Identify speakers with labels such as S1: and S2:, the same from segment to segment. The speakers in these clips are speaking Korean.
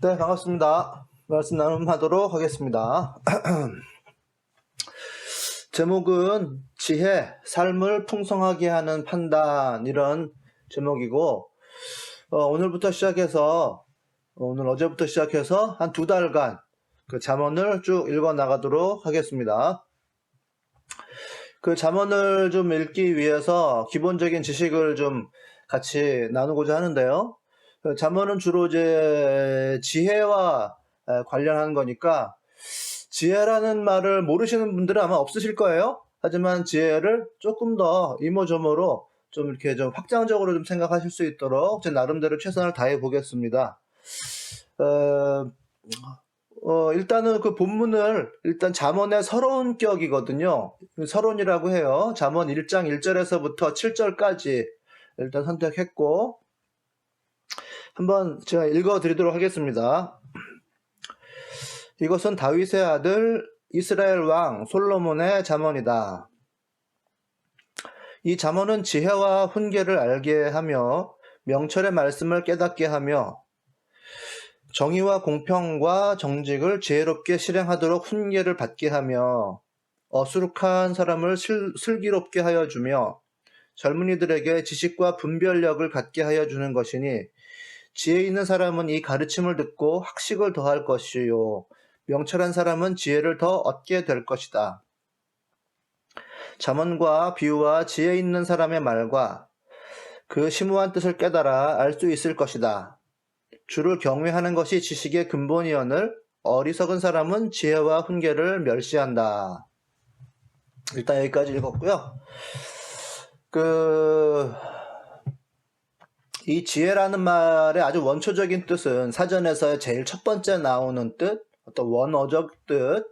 S1: 네, 반갑습니다. 말씀 나눔하도록 하겠습니다. 제목은 지혜, 삶을 풍성하게 하는 판단, 이런 제목이고, 어제부터 시작해서 한 2달간 그 잠언을 쭉 읽어 나가도록 하겠습니다. 그 잠언을 좀 읽기 위해서 기본적인 지식을 좀 같이 나누고자 하는데요. 그 잠언은 주로 이제 지혜와 관련한 거니까, 지혜라는 말을 모르시는 분들은 아마 없으실 거예요. 하지만 지혜를 조금 더 이모저모로 좀 이렇게 좀 확장적으로 좀 생각하실 수 있도록 제 나름대로 최선을 다해 보겠습니다. 일단은 그 본문을 일단 잠언의 서론격이거든요. 서론이라고 해요. 잠언 1장 1절에서부터 7절까지 일단 선택했고, 한번 제가 읽어드리도록 하겠습니다. 이것은 다윗의 아들 이스라엘 왕 솔로몬의 잠언이다. 이 잠언은 지혜와 훈계를 알게 하며 명철의 말씀을 깨닫게 하며 정의와 공평과 정직을 지혜롭게 실행하도록 훈계를 받게 하며 어수룩한 사람을 슬기롭게 하여 주며 젊은이들에게 지식과 분별력을 갖게 하여 주는 것이니, 지혜 있는 사람은 이 가르침을 듣고 학식을 더할 것이요 명철한 사람은 지혜를 더 얻게 될 것이다. 잠언과 비유와 지혜 있는 사람의 말과 그 심오한 뜻을 깨달아 알 수 있을 것이다. 주를 경외하는 것이 지식의 근본이오늘 어리석은 사람은 지혜와 훈계를 멸시한다. 일단 여기까지 읽었고요. 이 지혜라는 말의 아주 원초적인 뜻은 사전에서 제일 첫 번째 나오는 뜻, 어떤 원어적 뜻,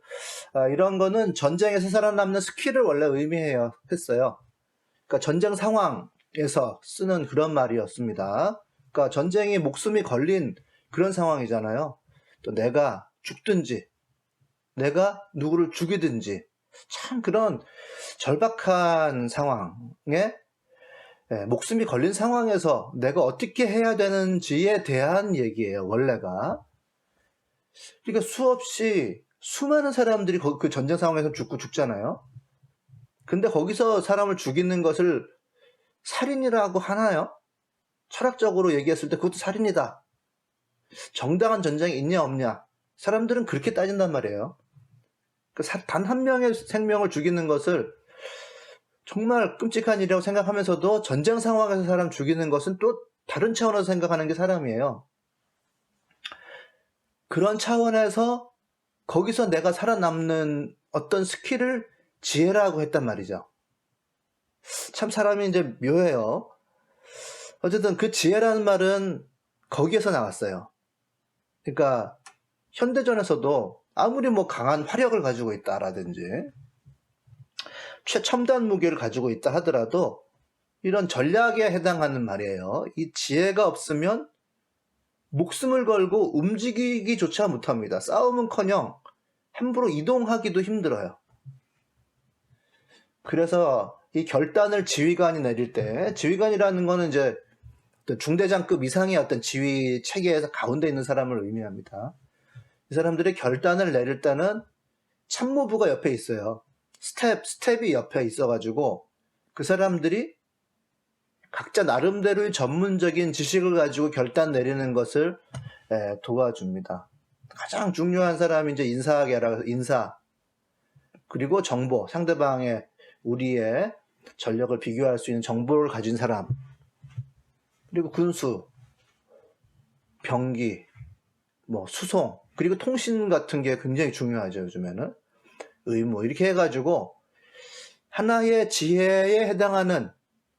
S1: 이런 거는 전쟁에서 살아남는 스킬을 원래 했어요. 그러니까 전쟁 상황에서 쓰는 그런 말이었습니다. 그러니까 전쟁이 목숨이 걸린 그런 상황이잖아요. 또 내가 죽든지, 내가 누구를 죽이든지, 참 그런 절박한 상황에, 목숨이 걸린 상황에서 내가 어떻게 해야 되는지에 대한 얘기예요, 원래가. 그러니까 수많은 사람들이 그 전쟁 상황에서 죽잖아요. 근데 거기서 사람을 죽이는 것을 살인이라고 하나요? 철학적으로 얘기했을 때 그것도 살인이다. 정당한 전쟁이 있냐 없냐, 사람들은 그렇게 따진단 말이에요. 단 한 명의 생명을 죽이는 것을 정말 끔찍한 일이라고 생각하면서도 전쟁 상황에서 사람 죽이는 것은 또 다른 차원에서 생각하는 게 사람이에요. 그런 차원에서 거기서 내가 살아남는 어떤 스킬을 지혜라고 했단 말이죠. 참 사람이 이제 묘해요. 어쨌든 그 지혜라는 말은 거기에서 나왔어요. 그러니까 현대전에서도 아무리 강한 화력을 가지고 있다라든지 최첨단 무기를 가지고 있다 하더라도 이런 전략에 해당하는 말이에요. 이 지혜가 없으면 목숨을 걸고 움직이기조차 못합니다. 싸움은커녕 함부로 이동하기도 힘들어요. 그래서 이 결단을 지휘관이 내릴 때, 지휘관이라는 거는 이제 중대장급 이상의 어떤 지휘 체계에서 가운데 있는 사람을 의미합니다. 이 사람들이 결단을 내릴 때는 참모부가 옆에 있어요. 스텝이 옆에 있어가지고 그 사람들이 각자 나름대로의 전문적인 지식을 가지고 결단 내리는 것을 도와줍니다. 가장 중요한 사람이 이제 인사, 그리고 정보, 상대방의 우리의 전력을 비교할 수 있는 정보를 가진 사람, 그리고 군수, 병기, 수송, 그리고 통신 같은 게 굉장히 중요하죠, 요즘에는. 의무, 이렇게 해가지고 하나의 지혜에 해당하는,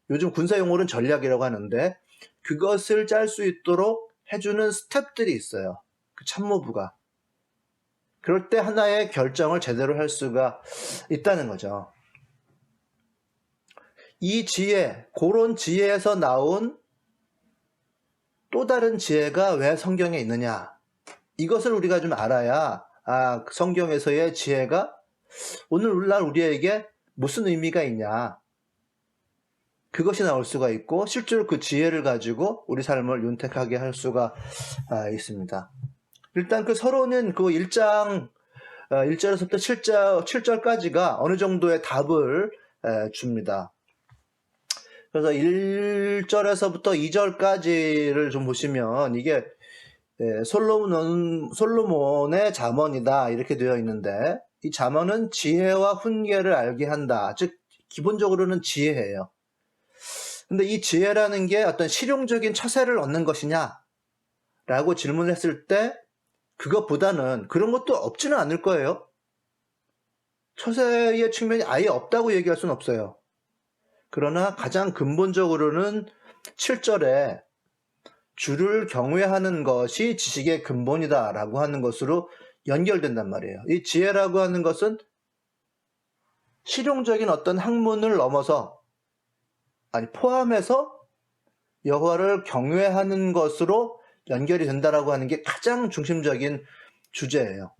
S1: 요즘 군사용어로는 전략이라고 하는데, 그것을 짤 수 있도록 해주는 스텝들이 있어요. 그 참모부가. 그럴 때 하나의 결정을 제대로 할 수가 있다는 거죠. 이 지혜, 그런 지혜에서 나온 또 다른 지혜가 왜 성경에 있느냐, 이것을 우리가 좀 알아야 성경에서의 지혜가 오늘날 우리에게 무슨 의미가 있냐, 그것이 나올 수가 있고, 실제로 그 지혜를 가지고 우리 삶을 윤택하게 할 수가 있습니다. 일단 그 서론은 그 1장 1절에서부터 7절까지가 어느 정도의 답을 줍니다. 그래서 1절에서부터 2절까지를 좀 보시면 이게 솔로몬의 잠언이다 이렇게 되어 있는데, 이 잠언은 지혜와 훈계를 알게 한다. 즉 기본적으로는 지혜예요. 근데 이 지혜라는 게 어떤 실용적인 처세를 얻는 것이냐 라고 질문했을 때 그것보다는 그런 것도 없지는 않을 거예요. 처세의 측면이 아예 없다고 얘기할 수는 없어요. 그러나 가장 근본적으로는 7절에 주를 경외하는 것이 지식의 근본이다 라고 하는 것으로 연결된단 말이에요. 이 지혜라고 하는 것은 실용적인 어떤 학문을 넘어서, 포함해서 여호와를 경외하는 것으로 연결이 된다라고 하는 게 가장 중심적인 주제예요.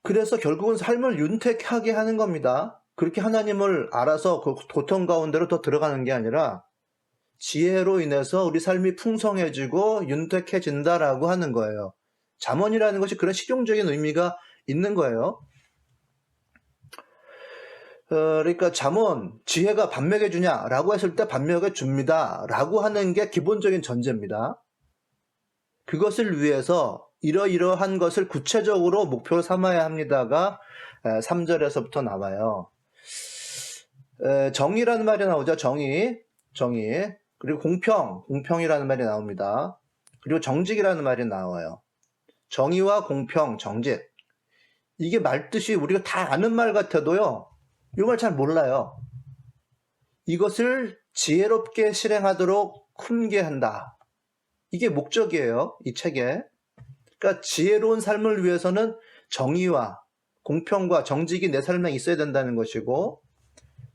S1: 그래서 결국은 삶을 윤택하게 하는 겁니다. 그렇게 하나님을 알아서 그 고통 가운데로 더 들어가는 게 아니라 지혜로 인해서 우리 삶이 풍성해지고 윤택해진다라고 하는 거예요. 잠언이라는 것이 그런 실용적인 의미가 있는 거예요. 그러니까 잠언, 지혜가 밥 먹여주냐라고 했을 때 밥 먹여줍니다 라고 하는 게 기본적인 전제입니다. 그것을 위해서 이러이러한 것을 구체적으로 목표로 삼아야 합니다가 3절에서부터 나와요. 정의라는 말이 나오죠. 정의. 그리고 공평이라는 말이 나옵니다. 그리고 정직이라는 말이 나와요. 정의와 공평, 정직. 이게 말뜻이 우리가 다 아는 말 같아도요, 이 말 잘 몰라요. 이것을 지혜롭게 실행하도록 훈계한다. 이게 목적이에요, 이 책에. 그러니까 지혜로운 삶을 위해서는 정의와 공평과 정직이 내 삶에 있어야 된다는 것이고,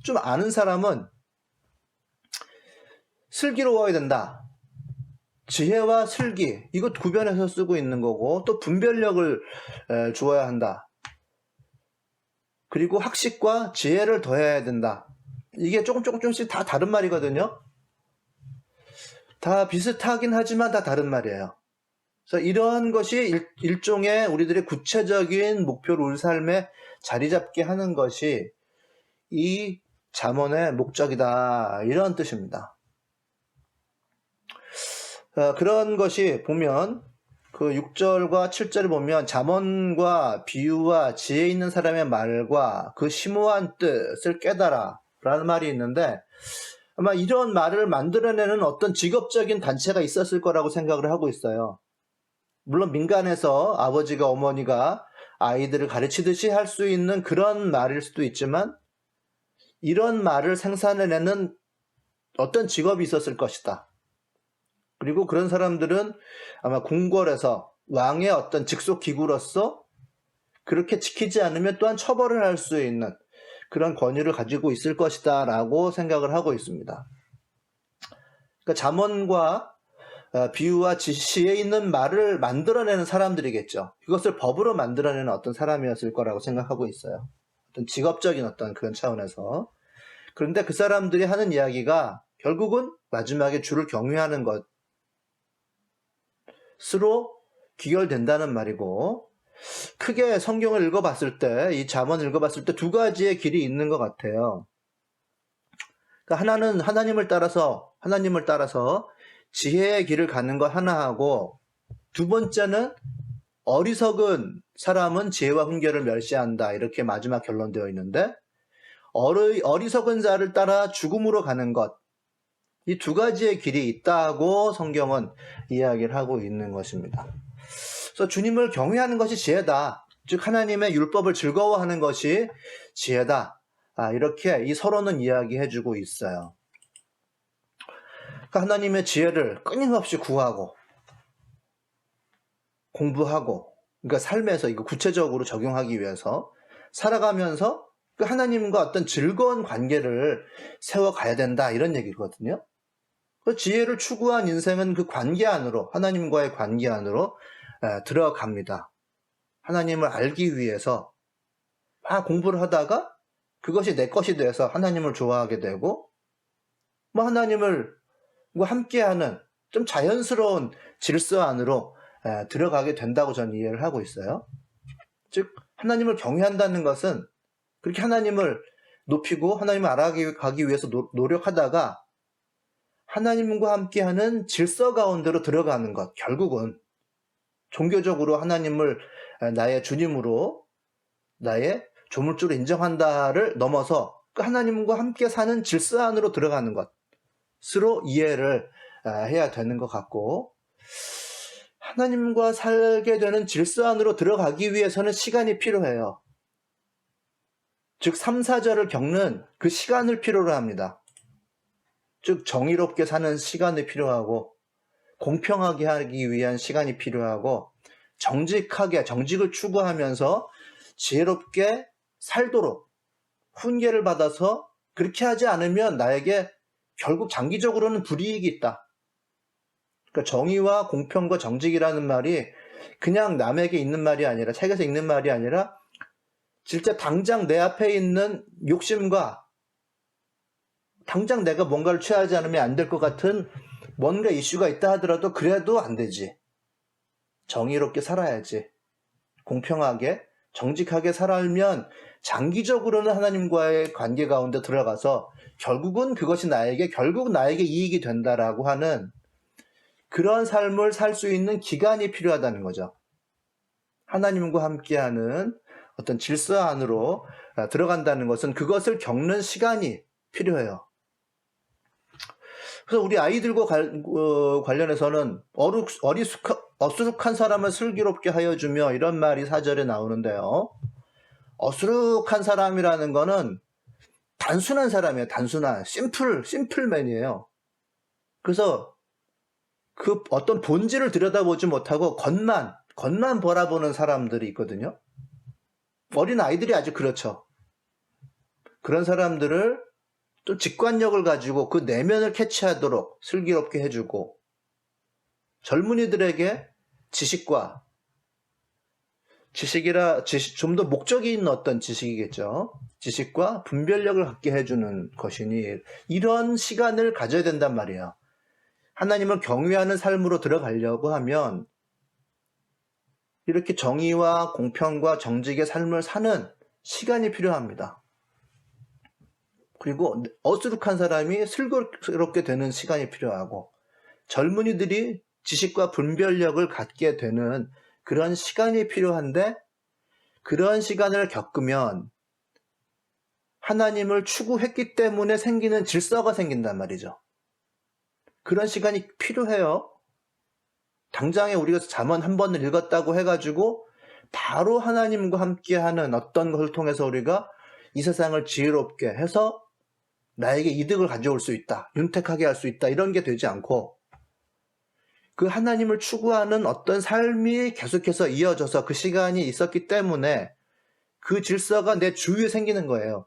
S1: 좀 아는 사람은 슬기로워야 된다. 지혜와 슬기, 이거 구별해서 쓰고 있는 거고, 또 분별력을 주어야 한다. 그리고 학식과 지혜를 더해야 된다. 이게 조금씩 다 다른 말이거든요. 다 비슷하긴 하지만 다 다른 말이에요. 그래서 이러한 것이 일종의 우리들의 구체적인 목표로 우리 삶에 자리 잡게 하는 것이 이 잠언의 목적이다, 이런 뜻입니다. 그런 것이 보면 그 6절과 7절을 보면 잠언과 비유와 지혜 있는 사람의 말과 그 심오한 뜻을 깨달아 라는 말이 있는데, 아마 이런 말을 만들어내는 어떤 직업적인 단체가 있었을 거라고 생각을 하고 있어요. 물론 민간에서 아버지가 어머니가 아이들을 가르치듯이 할 수 있는 그런 말일 수도 있지만, 이런 말을 생산해내는 어떤 직업이 있었을 것이다. 그리고 그런 사람들은 아마 궁궐에서 왕의 어떤 직속 기구로서 그렇게 지키지 않으면 또한 처벌을 할 수 있는 그런 권위를 가지고 있을 것이다 라고 생각을 하고 있습니다. 그러니까 잠언과 비유와 지혜에 있는 말을 만들어내는 사람들이겠죠. 그것을 법으로 만들어내는 어떤 사람이었을 거라고 생각하고 있어요. 어떤 직업적인 어떤 그런 차원에서. 그런데 그 사람들이 하는 이야기가 결국은 마지막에 주를 경외하는 것으로 귀결된다는 말이고, 크게 성경을 읽어봤을 때, 이 잠언을 읽어봤을 때 두 가지의 길이 있는 것 같아요. 그러니까 하나는 하나님을 따라서 지혜의 길을 가는 거 하나하고, 두 번째는 어리석은 사람은 지혜와 훈계를 멸시한다, 이렇게 마지막 결론되어 있는데, 어리석은 자를 따라 죽음으로 가는 것, 이 두 가지의 길이 있다고 성경은 이야기를 하고 있는 것입니다. 그래서 주님을 경외하는 것이 지혜다, 즉 하나님의 율법을 즐거워하는 것이 지혜다, 이렇게 이 서론은 이야기해주고 있어요. 그러니까 하나님의 지혜를 끊임없이 구하고 공부하고, 그러니까 삶에서 이거 구체적으로 적용하기 위해서 살아가면서 그 하나님과 어떤 즐거운 관계를 세워가야 된다, 이런 얘기거든요. 그 지혜를 추구한 인생은 그 관계 안으로, 하나님과의 관계 안으로 들어갑니다. 하나님을 알기 위해서 막 공부를 하다가 그것이 내 것이 돼서 하나님을 좋아하게 되고, 하나님을 함께하는 좀 자연스러운 질서 안으로 들어가게 된다고 저는 이해를 하고 있어요. 즉 하나님을 경외한다는 것은 그렇게 하나님을 높이고 하나님을 알아가기 위해서 노력하다가 하나님과 함께하는 질서 가운데로 들어가는 것, 결국은 종교적으로 하나님을 나의 주님으로 나의 조물주로 인정한다를 넘어서 그 하나님과 함께 사는 질서 안으로 들어가는 것으로 이해를 해야 되는 것 같고, 하나님과 살게 되는 질서 안으로 들어가기 위해서는 시간이 필요해요. 즉 3, 4절을 겪는 그 시간을 필요로 합니다. 즉 정의롭게 사는 시간이 필요하고, 공평하게 하기 위한 시간이 필요하고, 정직을 추구하면서 지혜롭게 살도록 훈계를 받아서, 그렇게 하지 않으면 나에게 결국 장기적으로는 불이익이 있다. 그러니까 정의와 공평과 정직이라는 말이 그냥 남에게 있는 말이 아니라, 책에서 읽는 말이 아니라 진짜 당장 내 앞에 있는 욕심과 당장 내가 뭔가를 취하지 않으면 안 될 것 같은 뭔가 이슈가 있다 하더라도 그래도 안 되지. 정의롭게 살아야지. 공평하게, 정직하게 살아면 장기적으로는 하나님과의 관계 가운데 들어가서 결국은 그것이 결국 나에게 이익이 된다라고 하는 그런 삶을 살 수 있는 기간이 필요하다는 거죠. 하나님과 함께하는 어떤 질서 안으로 들어간다는 것은 그것을 겪는 시간이 필요해요. 그래서 우리 아이들과 관련해서는 어수룩한 사람을 슬기롭게 하여 주며, 이런 말이 4절에 나오는데요. 어수룩한 사람이라는 거는 단순한 사람이에요. 단순한 심플맨이에요. 그래서 그 어떤 본질을 들여다보지 못하고 겉만 바라보는 사람들이 있거든요. 어린 아이들이 아주 그렇죠. 그런 사람들을 또 직관력을 가지고 그 내면을 캐치하도록 슬기롭게 해주고, 젊은이들에게 지식이라 좀 더 목적이 있는 어떤 지식이겠죠. 지식과 분별력을 갖게 해주는 것이니 이런 시간을 가져야 된단 말이에요. 하나님을 경외하는 삶으로 들어가려고 하면 이렇게 정의와 공평과 정직의 삶을 사는 시간이 필요합니다. 그리고 어수룩한 사람이 슬기롭게 되는 시간이 필요하고, 젊은이들이 지식과 분별력을 갖게 되는 그런 시간이 필요한데, 그런 시간을 겪으면 하나님을 추구했기 때문에 생기는 질서가 생긴단 말이죠. 그런 시간이 필요해요. 당장에 우리가 잠언 한 번을 읽었다고 해가지고 바로 하나님과 함께하는 어떤 것을 통해서 우리가 이 세상을 지혜롭게 해서 나에게 이득을 가져올 수 있다, 윤택하게 할 수 있다, 이런 게 되지 않고 그 하나님을 추구하는 어떤 삶이 계속해서 이어져서 그 시간이 있었기 때문에 그 질서가 내 주위에 생기는 거예요.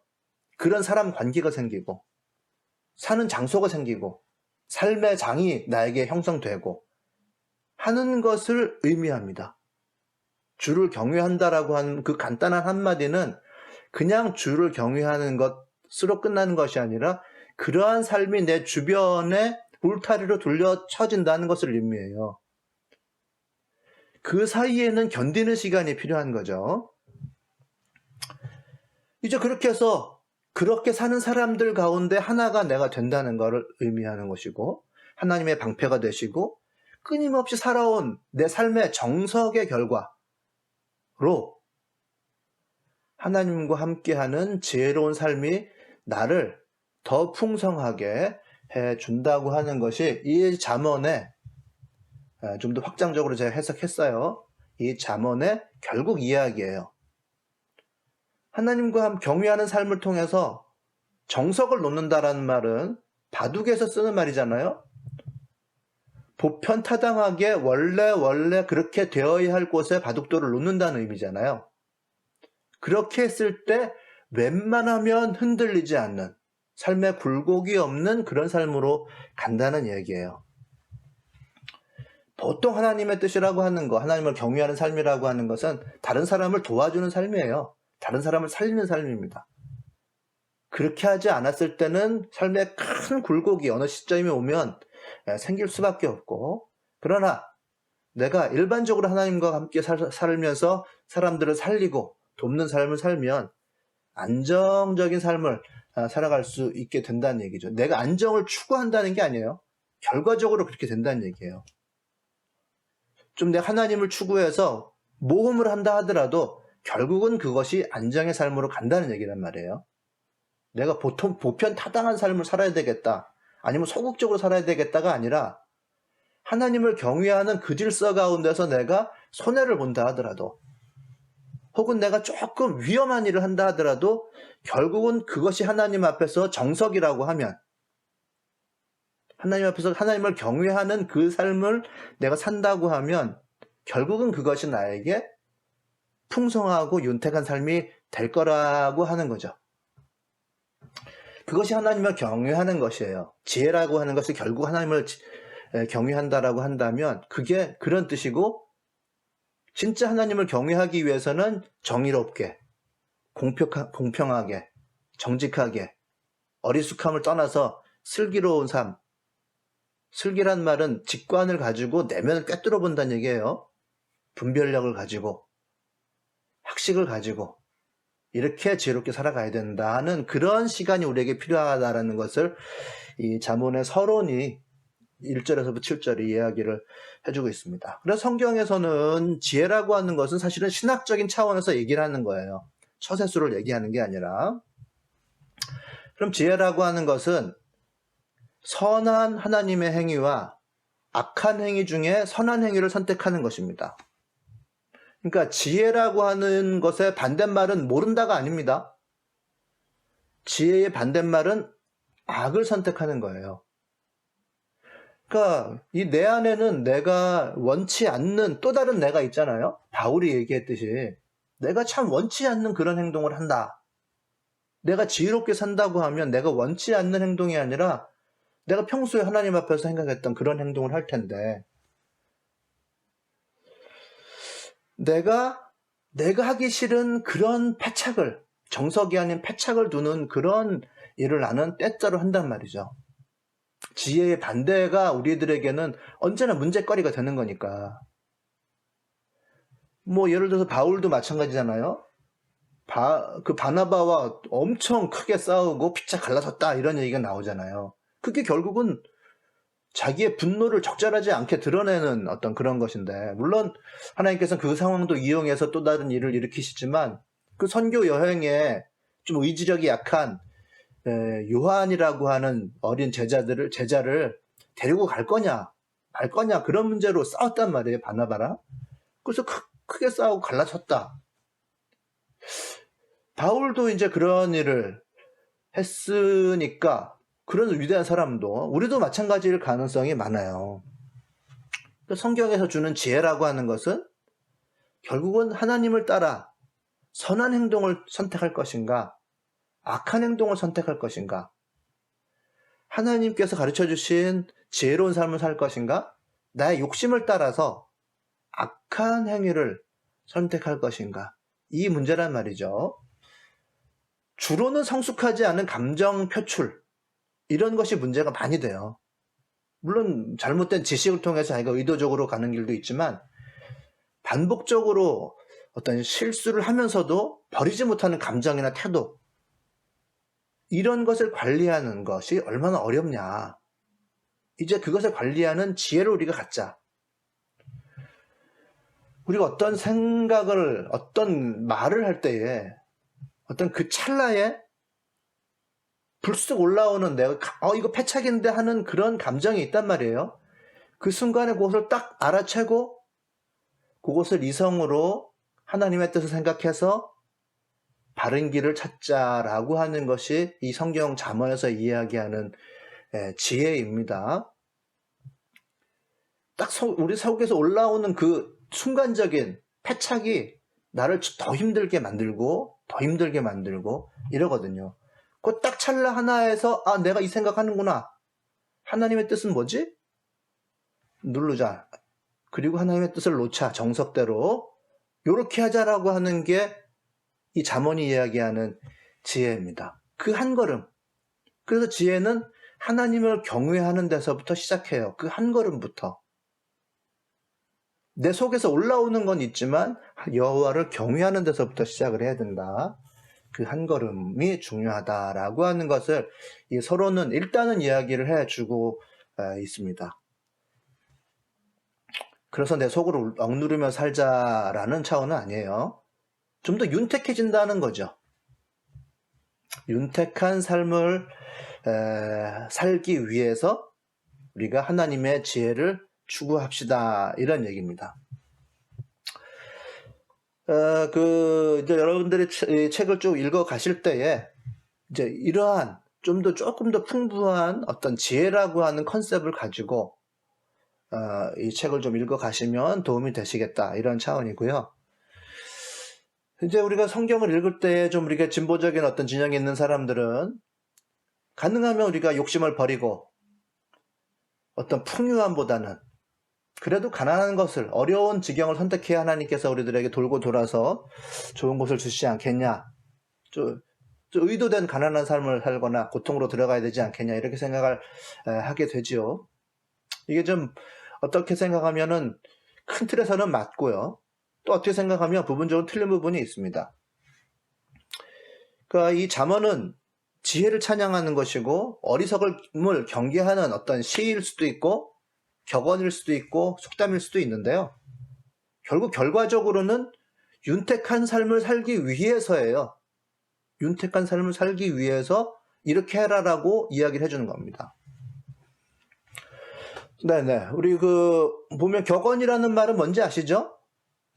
S1: 그런 사람 관계가 생기고, 사는 장소가 생기고, 삶의 장이 나에게 형성되고 하는 것을 의미합니다. 주를 경외한다라고 하는 그 간단한 한마디는 그냥 주를 경외하는 것으로 끝나는 것이 아니라 그러한 삶이 내 주변에 울타리로 둘러쳐진다는 것을 의미해요. 그 사이에는 견디는 시간이 필요한 거죠. 이제 그렇게 해서 그렇게 사는 사람들 가운데 하나가 내가 된다는 것을 의미하는 것이고, 하나님의 방패가 되시고 끊임없이 살아온 내 삶의 정석의 결과로 하나님과 함께하는 지혜로운 삶이 나를 더 풍성하게 해준다고 하는 것이 이 잠언의, 좀 더 확장적으로 제가 해석했어요. 이 잠언의 결국 이야기예요. 하나님과 경외하는 삶을 통해서 정석을 놓는다라는 말은 바둑에서 쓰는 말이잖아요. 보편타당하게 원래 그렇게 되어야 할 곳에 바둑돌을 놓는다는 의미잖아요. 그렇게 했을 때 웬만하면 흔들리지 않는, 삶에 굴곡이 없는 그런 삶으로 간다는 얘기예요. 보통 하나님의 뜻이라고 하는 거, 하나님을 경외하는 삶이라고 하는 것은 다른 사람을 도와주는 삶이에요. 다른 사람을 살리는 삶입니다. 그렇게 하지 않았을 때는 삶에 큰 굴곡이 어느 시점이 오면 생길 수밖에 없고, 그러나 내가 일반적으로 하나님과 함께 살면서 사람들을 살리고 돕는 삶을 살면 안정적인 삶을 살아갈 수 있게 된다는 얘기죠. 내가 안정을 추구한다는 게 아니에요. 결과적으로 그렇게 된다는 얘기예요. 좀 내가 하나님을 추구해서 모험을 한다 하더라도 결국은 그것이 안정의 삶으로 간다는 얘기란 말이에요. 내가 보편타당한 삶을 살아야 되겠다, 아니면 소극적으로 살아야 되겠다가 아니라 하나님을 경외하는 그 질서 가운데서 내가 손해를 본다 하더라도, 혹은 내가 조금 위험한 일을 한다 하더라도 결국은 그것이 하나님 앞에서 정석이라고 하면, 하나님 앞에서 하나님을 경외하는 그 삶을 내가 산다고 하면 결국은 그것이 나에게 풍성하고 윤택한 삶이 될 거라고 하는 거죠. 그것이 하나님을 경외하는 것이에요. 지혜라고 하는 것이 결국 하나님을 경외한다라고 한다면 그게 그런 뜻이고, 진짜 하나님을 경외하기 위해서는 정의롭게, 공평하게, 정직하게, 어리숙함을 떠나서 슬기로운 삶, 슬기란 말은 직관을 가지고 내면을 꿰뚫어 본다는 얘기예요. 분별력을 가지고, 학식을 가지고 이렇게 지혜롭게 살아가야 된다는 그런 시간이 우리에게 필요하다는 것을 이 잠언의 서론이 1절에서부터 7절이 이야기를 해주고 있습니다. 그래서 성경에서는 지혜라고 하는 것은 사실은 신학적인 차원에서 얘기를 하는 거예요. 처세술을 얘기하는 게 아니라. 그럼 지혜라고 하는 것은 선한 하나님의 행위와 악한 행위 중에 선한 행위를 선택하는 것입니다. 그러니까 지혜라고 하는 것의 반대말은 모른다가 아닙니다. 지혜의 반대말은 악을 선택하는 거예요. 그러니까 이 내 안에는 내가 원치 않는 또 다른 내가 있잖아요. 바울이 얘기했듯이 내가 참 원치 않는 그런 행동을 한다. 내가 지혜롭게 산다고 하면 내가 원치 않는 행동이 아니라 내가 평소에 하나님 앞에서 생각했던 그런 행동을 할 텐데, 내가 하기 싫은 그런 패착을, 정석이 아닌 패착을 두는 그런 일을 나는 때때로 한단 말이죠. 지혜의 반대가 우리들에게는 언제나 문제거리가 되는 거니까. 뭐 예를 들어서 바울도 마찬가지잖아요. 그 바나바와 엄청 크게 싸우고 피차 갈라섰다 이런 얘기가 나오잖아요. 그게 결국은 자기의 분노를 적절하지 않게 드러내는 어떤 그런 것인데, 물론 하나님께서는 그 상황도 이용해서 또 다른 일을 일으키시지만 그 선교 여행에 좀 의지력이 약한 요한이라고 하는 어린 제자를 데리고 갈 거냐 말 거냐 그런 문제로 싸웠단 말이에요, 바나바랑. 그래서 크게 싸우고 갈라섰다. 바울도 이제 그런 일을 했으니까 그런 위대한 사람도 우리도 마찬가지일 가능성이 많아요. 성경에서 주는 지혜라고 하는 것은 결국은 하나님을 따라 선한 행동을 선택할 것인가, 악한 행동을 선택할 것인가, 하나님께서 가르쳐 주신 지혜로운 삶을 살 것인가, 나의 욕심을 따라서 악한 행위를 선택할 것인가, 이 문제란 말이죠. 주로는 성숙하지 않은 감정 표출, 이런 것이 문제가 많이 돼요. 물론 잘못된 지식을 통해서 자기가 의도적으로 가는 길도 있지만 반복적으로 어떤 실수를 하면서도 버리지 못하는 감정이나 태도, 이런 것을 관리하는 것이 얼마나 어렵냐. 이제 그것을 관리하는 지혜를 우리가 갖자. 우리가 어떤 생각을, 어떤 말을 할 때에 어떤 그 찰나에 불쑥 올라오는 내가 이거 패착인데 하는 그런 감정이 있단 말이에요. 그 순간에 그것을 딱 알아채고 그것을 이성으로 하나님의 뜻을 생각해서 바른 길을 찾자라고 하는 것이 이 성경 잠언에서 이야기하는 지혜입니다. 딱 우리 속에서 올라오는 그 순간적인 패착이 나를 더 힘들게 만들고 이러거든요. 그 딱 찰나 하나에서 내가 이 생각하는구나. 하나님의 뜻은 뭐지? 누르자. 그리고 하나님의 뜻을 놓자. 정석대로. 요렇게 하자라고 하는 게 이 잠언이 이야기하는 지혜입니다. 그 한 걸음. 그래서 지혜는 하나님을 경외하는 데서부터 시작해요. 그 한 걸음부터. 내 속에서 올라오는 건 있지만 여호와를 경외하는 데서부터 시작을 해야 된다. 그 한 걸음이 중요하다라고 하는 것을 서로는 일단은 이야기를 해주고 있습니다. 그래서 내 속으로 억누르며 살자라는 차원은 아니에요. 좀 더 윤택해진다는 거죠. 윤택한 삶을 살기 위해서 우리가 하나님의 지혜를 추구합시다. 이런 얘기입니다. 이제 여러분들이 이 책을 쭉 읽어 가실 때에 이제 이러한 조금 더 풍부한 어떤 지혜라고 하는 컨셉을 가지고 이 책을 좀 읽어 가시면 도움이 되시겠다. 이런 차원이고요. 이제 우리가 성경을 읽을 때 좀 우리가 진보적인 어떤 진영에 있는 사람들은 가능하면 우리가 욕심을 버리고 어떤 풍요함보다는 그래도 가난한 것을, 어려운 지경을 선택해야 하나님께서 우리들에게 돌고 돌아서 좋은 것을 주시지 않겠냐, 좀 의도된 가난한 삶을 살거나 고통으로 들어가야 되지 않겠냐, 이렇게 생각을 하게 되지요. 이게 좀 어떻게 생각하면은 큰 틀에서는 맞고요. 또 어떻게 생각하면 부분적으로 틀린 부분이 있습니다. 그러니까 이 잠언은 지혜를 찬양하는 것이고 어리석음을 경계하는 어떤 시일 수도 있고 격언일 수도 있고 속담일 수도 있는데요. 결국 결과적으로는 윤택한 삶을 살기 위해서예요. 윤택한 삶을 살기 위해서 이렇게 해라라고 이야기를 해주는 겁니다. 네네. 우리 보면 격언이라는 말은 뭔지 아시죠?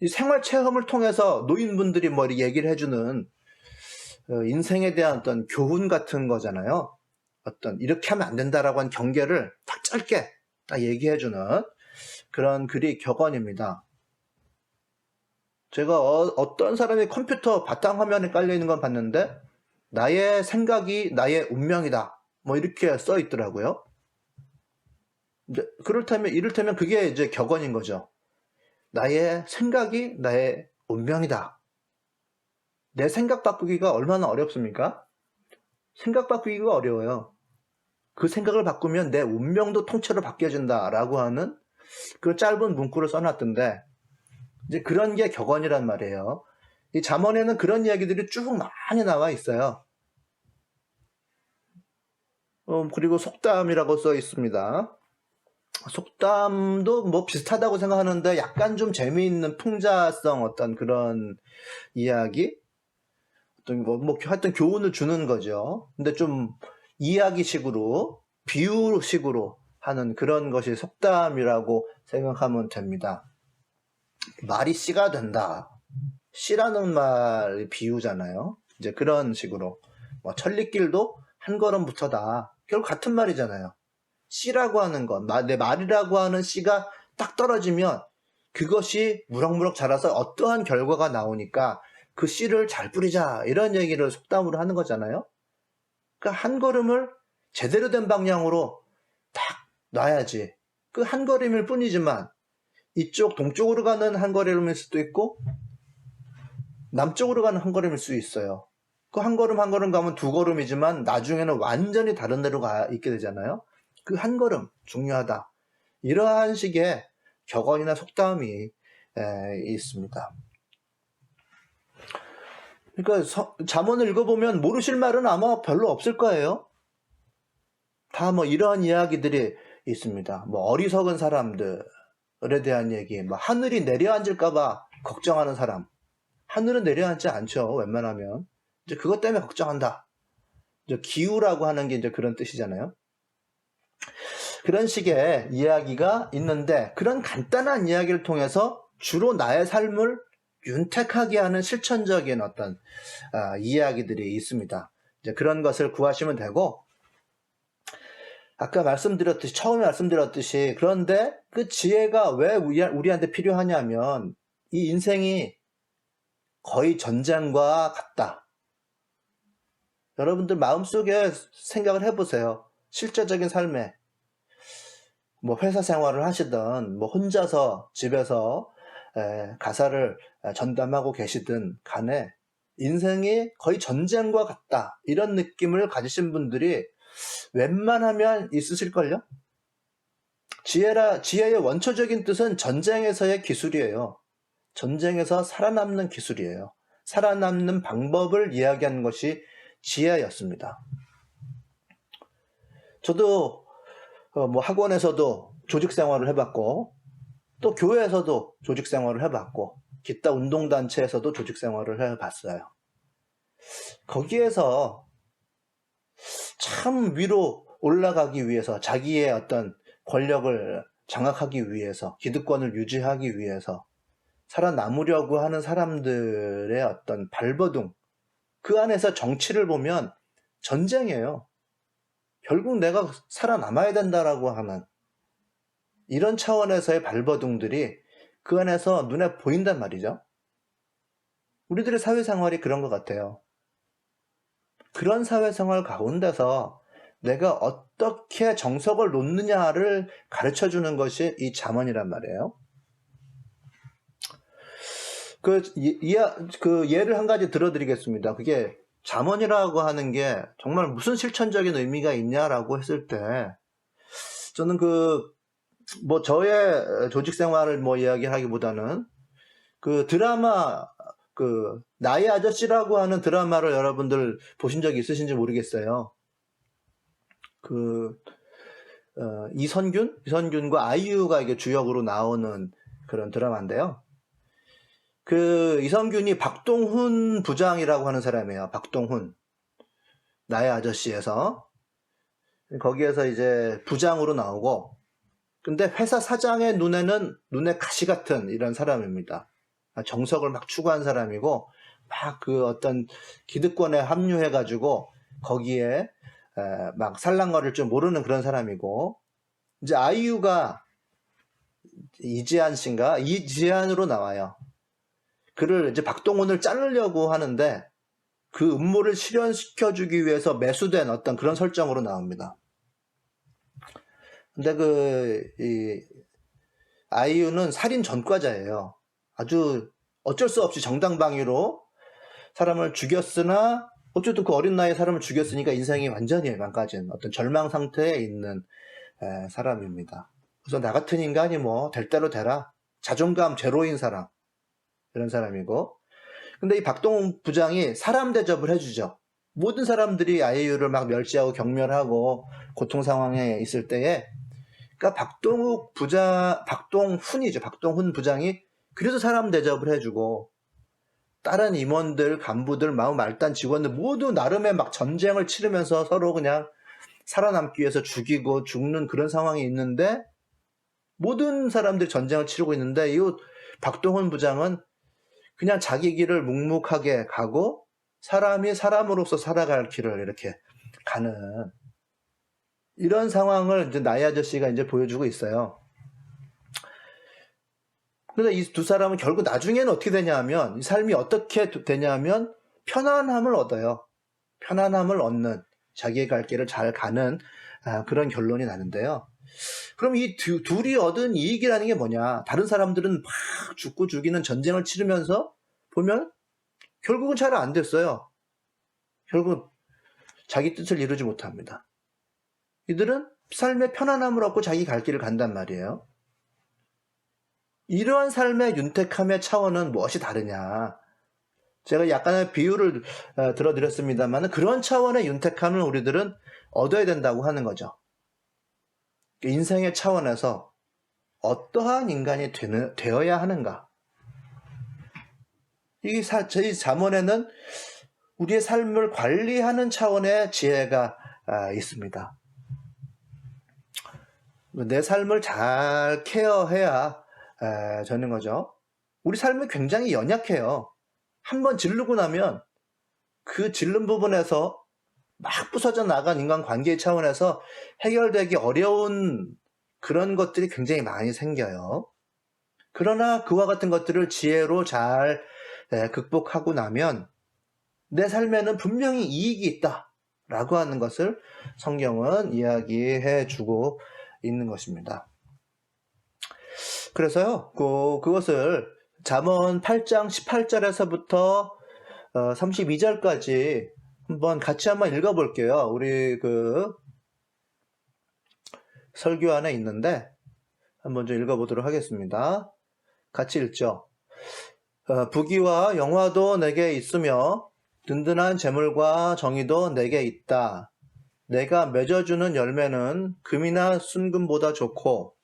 S1: 이 생활 체험을 통해서 노인분들이 뭐 얘기를 해주는 인생에 대한 어떤 교훈 같은 거잖아요. 어떤 이렇게 하면 안 된다라고 한 경계를 딱 짧게 딱 얘기해주는 그런 글이 격언입니다. 제가 어떤 사람이 컴퓨터 바탕화면에 깔려있는 건 봤는데 나의 생각이 나의 운명이다 뭐 이렇게 써 있더라고요. 이를테면 그게 이제 격언인 거죠. 나의 생각이 나의 운명이다. 내 생각 바꾸기가 얼마나 어렵습니까? 생각 바꾸기가 어려워요. 그 생각을 바꾸면 내 운명도 통째로 바뀌어진다라고 하는 그 짧은 문구를 써놨던데, 이제 그런 게 격언이란 말이에요. 이 잠언에는 그런 이야기들이 쭉 많이 나와 있어요. 그리고 속담이라고 써 있습니다. 속담도 뭐 비슷하다고 생각하는데 약간 좀 재미있는 풍자성 어떤 그런 이야기? 하여튼 교훈을 주는 거죠. 근데 좀 이야기식으로, 비유식으로 하는 그런 것이 속담이라고 생각하면 됩니다. 말이 씨가 된다. 씨라는 말이 비유잖아요. 이제 그런 식으로. 뭐 천리길도 한 걸음부터다. 결국 같은 말이잖아요. 씨라고 하는 건, 내 말이라고 하는 씨가 딱 떨어지면 그것이 무럭무럭 자라서 어떠한 결과가 나오니까 그 씨를 잘 뿌리자, 이런 얘기를 속담으로 하는 거잖아요. 그러니까 한 걸음을 제대로 된 방향으로 딱 놔야지. 그 한 걸음일 뿐이지만 이쪽 동쪽으로 가는 한 걸음일 수도 있고 남쪽으로 가는 한 걸음일 수 있어요. 그 한 걸음 한 걸음 가면 두 걸음이지만 나중에는 완전히 다른 데로 가 있게 되잖아요. 그 한 걸음 중요하다. 이러한 식의 격언이나 속담이 있습니다. 그러니까 잠언을 읽어보면 모르실 말은 아마 별로 없을 거예요. 다 뭐 이러한 이야기들이 있습니다. 뭐 어리석은 사람들에 대한 얘기, 뭐 하늘이 내려앉을까봐 걱정하는 사람. 하늘은 내려앉지 않죠. 웬만하면. 이제 그것 때문에 걱정한다. 이제 기우라고 하는 게 이제 그런 뜻이잖아요. 그런 식의 이야기가 있는데 그런 간단한 이야기를 통해서 주로 나의 삶을 윤택하게 하는 실천적인 어떤 이야기들이 있습니다. 이제 그런 것을 구하시면 되고, 아까 처음에 말씀드렸듯이, 그런데 그 지혜가 왜 우리한테 필요하냐면 이 인생이 거의 전쟁과 같다. 여러분들 마음속에 생각을 해보세요. 실제적인 삶에 뭐 회사 생활을 하시든 뭐 혼자서 집에서 가사를 전담하고 계시든 간에 인생이 거의 전쟁과 같다, 이런 느낌을 가지신 분들이 웬만하면 있으실걸요? 지혜의 원초적인 뜻은 전쟁에서의 기술이에요. 전쟁에서 살아남는 기술이에요. 살아남는 방법을 이야기하는 것이 지혜였습니다. 저도 뭐 학원에서도 조직 생활을 해봤고, 또 교회에서도 조직 생활을 해봤고, 기타 운동단체에서도 조직 생활을 해봤어요. 거기에서 참 위로 올라가기 위해서, 자기의 어떤 권력을 장악하기 위해서, 기득권을 유지하기 위해서 살아남으려고 하는 사람들의 어떤 발버둥, 그 안에서 정치를 보면 전쟁이에요. 결국 내가 살아남아야 된다라고 하는 이런 차원에서의 발버둥들이 그 안에서 눈에 보인단 말이죠. 우리들의 사회생활이 그런 것 같아요. 그런 사회생활 가운데서 내가 어떻게 정석을 놓느냐를 가르쳐주는 것이 이 잠언이란 말이에요. 그 예를 한 가지 들어드리겠습니다. 그게 잠언이라고 하는 게 정말 무슨 실천적인 의미가 있냐라고 했을 때, 저는 뭐 저의 조직 생활을 뭐 이야기하기보다는 그 드라마, 나의 아저씨라고 하는 드라마를 여러분들 보신 적이 있으신지 모르겠어요. 이선균과 아이유가 이게 주역으로 나오는 그런 드라마인데요. 이선균이 박동훈 부장이라고 하는 사람이에요. 박동훈. 나의 아저씨에서. 거기에서 이제 부장으로 나오고, 근데 회사 사장의 눈에 가시 같은 이런 사람입니다. 정석을 막 추구한 사람이고, 막 어떤 기득권에 합류해가지고, 거기에 막 살랑거릴 줄 모르는 그런 사람이고, 이제 아이유가 이지안으로 나와요. 그를 이제 박동훈을 자르려고 하는데 그 음모를 실현시켜주기 위해서 매수된 어떤 그런 설정으로 나옵니다. 근데 아이유는 살인 전과자예요. 아주 어쩔 수 없이 정당방위로 사람을 죽였으나, 어쨌든 그 어린 나이에 사람을 죽였으니까 인생이 완전히 망가진 어떤 절망 상태에 있는 사람입니다. 그래서 나 같은 인간이 뭐 될 대로 되라, 자존감 제로인 사람, 이런 사람이고, 근데 이 박동훈 부장이 사람 대접을 해주죠. 모든 사람들이 아이유를 막 멸시하고 경멸하고 고통 상황에 있을 때에, 그러니까 박동훈 부장이 그래서 사람 대접을 해주고, 다른 임원들, 간부들, 마음 말단 직원들 모두 나름의 막 전쟁을 치르면서 서로 그냥 살아남기 위해서 죽이고 죽는 그런 상황이 있는데, 모든 사람들이 전쟁을 치르고 있는데 이 박동훈 부장은 그냥 자기 길을 묵묵하게 가고 사람이 사람으로서 살아갈 길을 이렇게 가는 이런 상황을 이제 나의 아저씨가 이제 보여주고 있어요. 그런데 이 두 사람은 결국 나중에는 어떻게 되냐면, 이 삶이 어떻게 되냐면 편안함을 얻어요. 편안함을 얻는, 자기의 갈 길을 잘 가는 그런 결론이 나는데요. 그럼 이 둘이 얻은 이익이라는 게 뭐냐? 다른 사람들은 막 죽고 죽이는 전쟁을 치르면서 보면 결국은 잘 안 됐어요. 결국 자기 뜻을 이루지 못합니다. 이들은 삶의 편안함을 얻고 자기 갈 길을 간단 말이에요. 이러한 삶의 윤택함의 차원은 무엇이 다르냐? 제가 약간의 비유를 들어드렸습니다만, 그런 차원의 윤택함을 우리들은 얻어야 된다고 하는 거죠. 인생의 차원에서 어떠한 인간이 되어야 하는가? 저희 잠언에는 우리의 삶을 관리하는 차원의 지혜가 있습니다. 내 삶을 잘 케어해야 되는 거죠. 우리 삶은 굉장히 연약해요. 한번 지르고 나면 그 지른 부분에서 막 부서져 나간 인간관계의 차원에서 해결되기 어려운 그런 것들이 굉장히 많이 생겨요. 그러나 그와 같은 것들을 지혜로 잘 극복하고 나면 내 삶에는 분명히 이익이 있다라고 하는 것을 성경은 이야기해 주고 있는 것입니다. 그래서요, 그것을 잠언 8장 18절에서부터 32절까지 한번 읽어볼게요. 우리 설교 안에 있는데 한번 좀 읽어보도록 하겠습니다. 같이 읽죠. 부귀와 영화도 내게 있으며 든든한 재물과 정의도 내게 있다. 내가 맺어주는 열매는 금이나 순금보다 좋고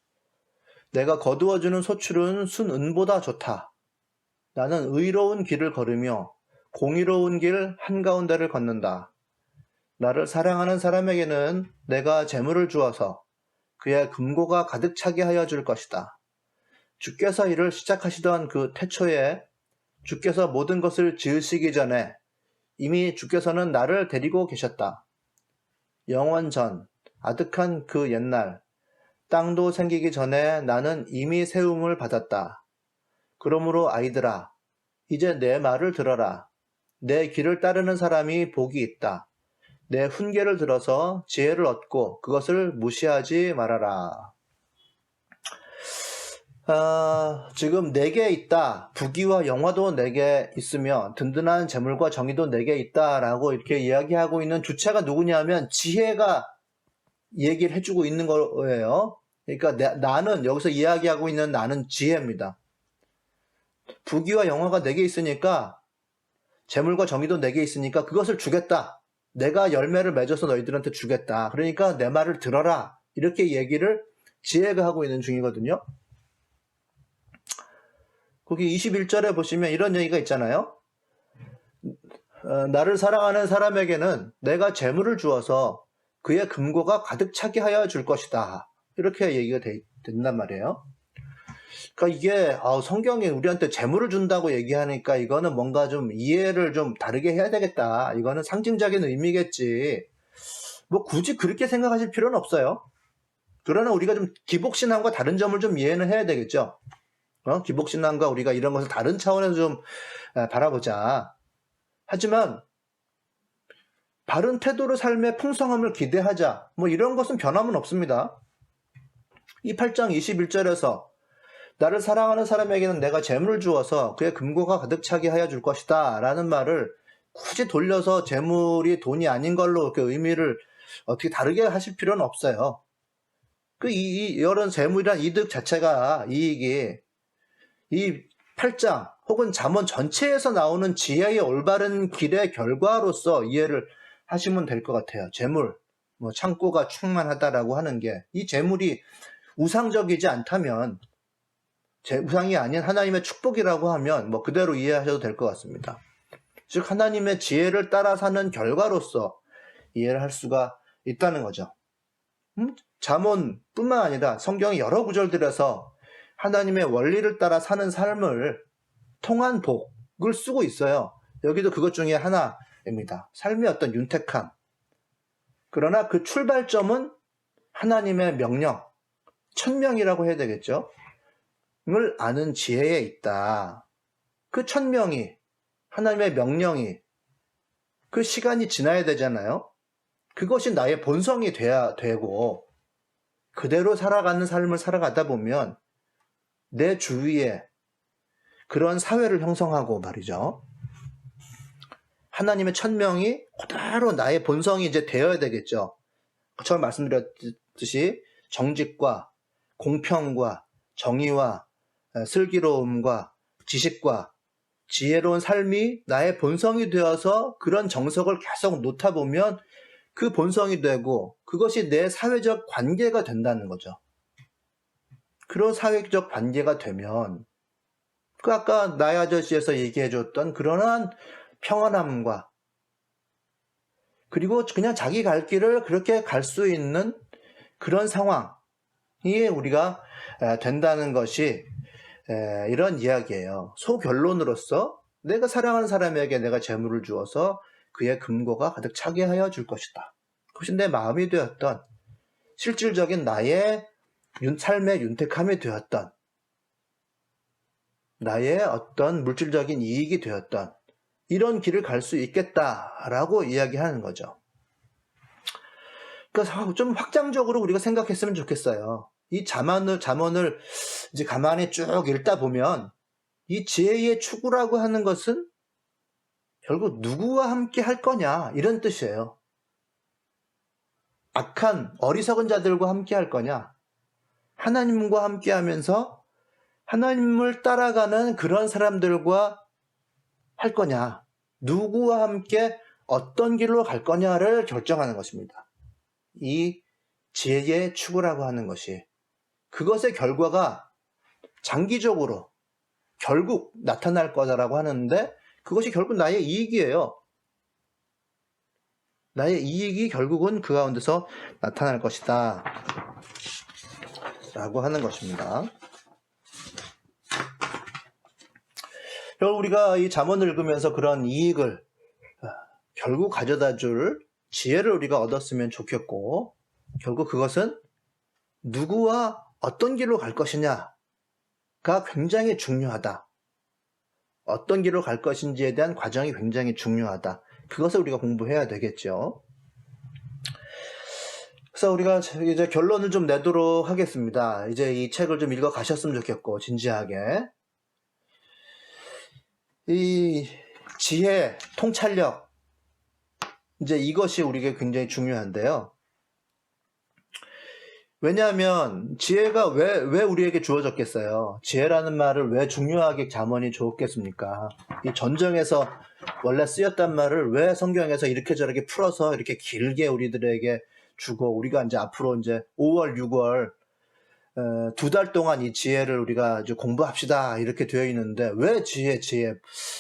S1: 내가 거두어주는 소출은 순은보다 좋다. 나는 의로운 길을 걸으며 공의로운 길 한가운데를 걷는다. 나를 사랑하는 사람에게는 내가 재물을 주어서 그의 금고가 가득 차게 하여 줄 것이다. 주께서 일을 시작하시던 그 태초에 주께서 모든 것을 지으시기 전에 이미 주께서는 나를 데리고 계셨다. 영원 전, 아득한 그 옛날, 땅도 생기기 전에 나는 이미 세움을 받았다. 그러므로 아이들아, 이제 내 말을 들어라. 내 길을 따르는 사람이 복이 있다. 내 훈계를 들어서 지혜를 얻고 그것을 무시하지 말아라. 지금 내게 있다. 부귀와 영화도 내게 있으며 든든한 재물과 정의도 내게 있다라고 이렇게 이야기하고 있는 주체가 누구냐면 지혜가 얘기를 해주고 있는 거예요. 그러니까 나는 여기서 이야기하고 있는 나는 지혜입니다. 부귀와 영화가 내게 있으니까 재물과 정의도 내게 있으니까 그것을 주겠다. 내가 열매를 맺어서 너희들한테 주겠다. 그러니까 내 말을 들어라. 이렇게 얘기를 지혜가 하고 있는 중이거든요. 거기 21절에 보시면 이런 얘기가 있잖아요. 나를 사랑하는 사람에게는 내가 재물을 주어서 그의 금고가 가득 차게 하여 줄 것이다. 이렇게 얘기가 된단 말이에요. 그러니까 이게 성경이 우리한테 재물을 준다고 얘기하니까 이거는 뭔가 좀 이해를 좀 다르게 해야 되겠다. 이거는 상징적인 의미겠지. 뭐 굳이 그렇게 생각하실 필요는 없어요. 그러나 우리가 좀 기복신앙과 다른 점을 좀 이해는 해야 되겠죠. 기복신앙과 우리가 이런 것을 다른 차원에서 좀 바라보자. 하지만 바른 태도로 삶의 풍성함을 기대하자. 뭐 이런 것은 변함은 없습니다. 이 8장 21절에서 나를 사랑하는 사람에게는 내가 재물을 주어서 그의 금고가 가득 차게 하여 줄 것이다 라는 말을 굳이 돌려서 재물이 돈이 아닌 걸로 이렇게 의미를 어떻게 다르게 하실 필요는 없어요. 이런 재물이란 이득 자체가 이익이 이 8장 혹은 잠언 전체에서 나오는 지혜의 올바른 길의 결과로서 이해를 하시면 될 것 같아요. 재물, 창고가 충만하다라고 하는 게 이 재물이 우상적이지 않다면 우상이 아닌 하나님의 축복이라고 하면 그대로 이해하셔도 될 것 같습니다. 즉 하나님의 지혜를 따라 사는 결과로서 이해를 할 수가 있다는 거죠. 잠언뿐만 아니라 성경의 여러 구절들에서 하나님의 원리를 따라 사는 삶을 통한 복을 쓰고 있어요. 여기도 그것 중에 하나입니다. 삶의 어떤 윤택함. 그러나 그 출발점은 하나님의 명령, 천명이라고 해야 되겠죠. 을 아는 지혜에 있다. 그 천명이, 하나님의 명령이, 그 시간이 지나야 되잖아요. 그것이 나의 본성이 돼야 되고 그대로 살아가는 삶을 살아가다 보면 내 주위에 그런 사회를 형성하고 말이죠. 하나님의 천명이 그대로 나의 본성이 이제 되어야 되겠죠. 처음 말씀드렸듯이 정직과 공평과 정의와 슬기로움과 지식과 지혜로운 삶이 나의 본성이 되어서 그런 정석을 계속 놓다 보면 그 본성이 되고 그것이 내 사회적 관계가 된다는 거죠. 그런 사회적 관계가 되면 아까 나의 아저씨에서 얘기해줬던 그러한 평안함과 그리고 그냥 자기 갈 길을 그렇게 갈 수 있는 그런 상황이 우리가 된다는 것이 이런 이야기예요. 소결론으로서 내가 사랑하는 사람에게 내가 재물을 주어서 그의 금고가 가득 차게 하여 줄 것이다. 그것이 내 마음이 되었던 실질적인 나의 삶의 윤택함이 되었던 나의 어떤 물질적인 이익이 되었던 이런 길을 갈 수 있겠다라고 이야기하는 거죠. 그러니까 좀 확장적으로 우리가 생각했으면 좋겠어요. 이 잠언을 이제 가만히 쭉 읽다 보면 이 지혜의 추구라고 하는 것은 결국 누구와 함께 할 거냐 이런 뜻이에요. 악한 어리석은 자들과 함께 할 거냐? 하나님과 함께 하면서 하나님을 따라가는 그런 사람들과 할 거냐? 누구와 함께 어떤 길로 갈 거냐를 결정하는 것입니다. 이 지혜의 추구라고 하는 것이 그것의 결과가 장기적으로 결국 나타날 거다라고 하는데 그것이 결국 나의 이익이에요. 나의 이익이 결국은 그 가운데서 나타날 것이다 라고 하는 것입니다. 결국 우리가 이 잠언을 읽으면서 그런 이익을 결국 가져다 줄 지혜를 우리가 얻었으면 좋겠고, 결국 그것은 누구와 어떤 길로 갈 것이냐가 굉장히 중요하다. 어떤 길로 갈 것인지에 대한 과정이 굉장히 중요하다. 그것을 우리가 공부해야 되겠죠. 그래서 우리가 이제 결론을 좀 내도록 하겠습니다. 이제 이 책을 좀 읽어 가셨으면 좋겠고, 진지하게. 이 지혜, 통찰력, 이제 이것이 우리에게 굉장히 중요한데요. 왜냐하면 지혜가 왜 우리에게 주어졌겠어요? 지혜라는 말을 왜 중요하게 잠언이 주었겠습니까? 이 전정에서 원래 쓰였단 말을 왜 성경에서 이렇게 저렇게 풀어서 이렇게 길게 우리들에게 주고, 우리가 이제 앞으로 이제 5월, 6월 2달 동안 이 지혜를 우리가 이제 공부합시다 이렇게 되어 있는데, 왜 지혜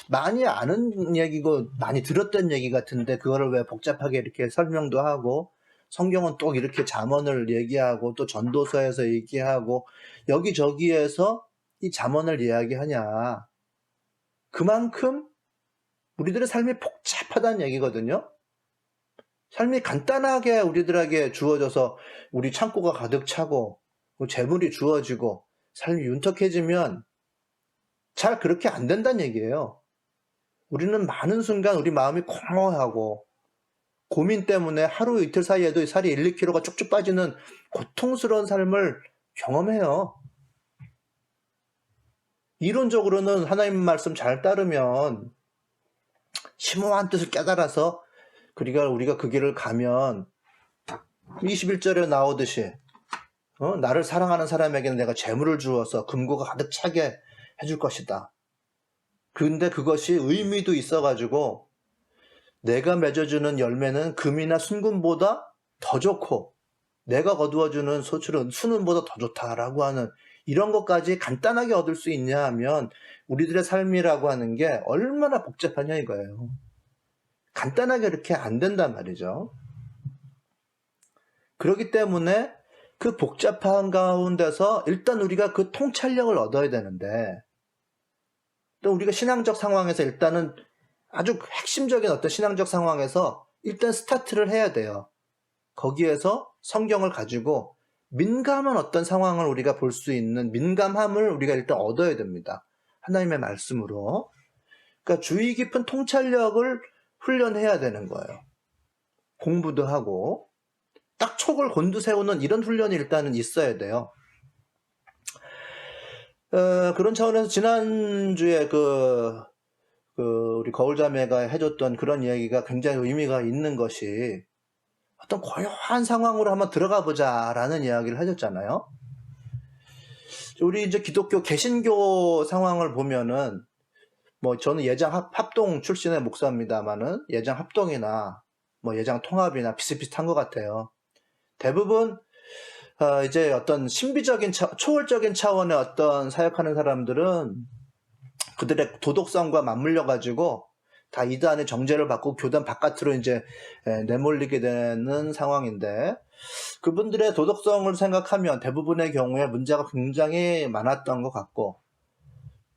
S1: 많이 아는 얘기고 많이 들었던 얘기 같은데 그거를 왜 복잡하게 이렇게 설명도 하고, 성경은 또 이렇게 잠언을 얘기하고 또 전도서에서 얘기하고 여기저기에서 이 잠언을 이야기하냐? 그만큼 우리들의 삶이 복잡하다는 얘기거든요. 삶이 간단하게 우리들에게 주어져서 우리 창고가 가득 차고 재물이 주어지고 삶이 윤택해지면 잘 그렇게 안 된다는 얘기예요. 우리는 많은 순간 우리 마음이 공허하고 고민 때문에 하루 이틀 사이에도 살이 1, 2kg가 쭉쭉 빠지는 고통스러운 삶을 경험해요. 이론적으로는 하나님 말씀 잘 따르면 심오한 뜻을 깨달아서 우리가 그 길을 가면 21절에 나오듯이 나를 사랑하는 사람에게는 내가 재물을 주어서 금고가 가득 차게 해줄 것이다. 근데 그것이 의미도 있어가지고 내가 맺어주는 열매는 금이나 순금보다 더 좋고 내가 거두어주는 소출은 순금보다 더 좋다라고 하는 이런 것까지 간단하게 얻을 수 있냐 하면 우리들의 삶이라고 하는 게 얼마나 복잡하냐 이거예요. 간단하게 이렇게 안 된단 말이죠. 그렇기 때문에 그 복잡한 가운데서 일단 우리가 그 통찰력을 얻어야 되는데, 또 우리가 신앙적 상황에서 일단은 아주 핵심적인 어떤 신앙적 상황에서 일단 스타트를 해야 돼요. 거기에서 성경을 가지고 민감한 어떤 상황을 우리가 볼 수 있는 민감함을 우리가 일단 얻어야 됩니다. 하나님의 말씀으로. 그러니까 주의 깊은 통찰력을 훈련해야 되는 거예요. 공부도 하고 딱 촉을 곤두세우는 이런 훈련이 일단은 있어야 돼요. 그런 차원에서 지난주에 우리 거울자매가 해줬던 그런 이야기가 굉장히 의미가 있는 것이, 어떤 고요한 상황으로 한번 들어가 보자라는 이야기를 해줬잖아요. 우리 이제 기독교 개신교 상황을 보면은, 저는 예장 합동 출신의 목사입니다만은 예장 합동이나 예장 통합이나 비슷비슷한 것 같아요. 대부분 이제 어떤 신비적인 초월적인 차원의 어떤 사역하는 사람들은 그들의 도덕성과 맞물려 가지고 다 이단의 정죄를 받고 교단 바깥으로 이제 내몰리게 되는 상황인데, 그분들의 도덕성을 생각하면 대부분의 경우에 문제가 굉장히 많았던 것 같고,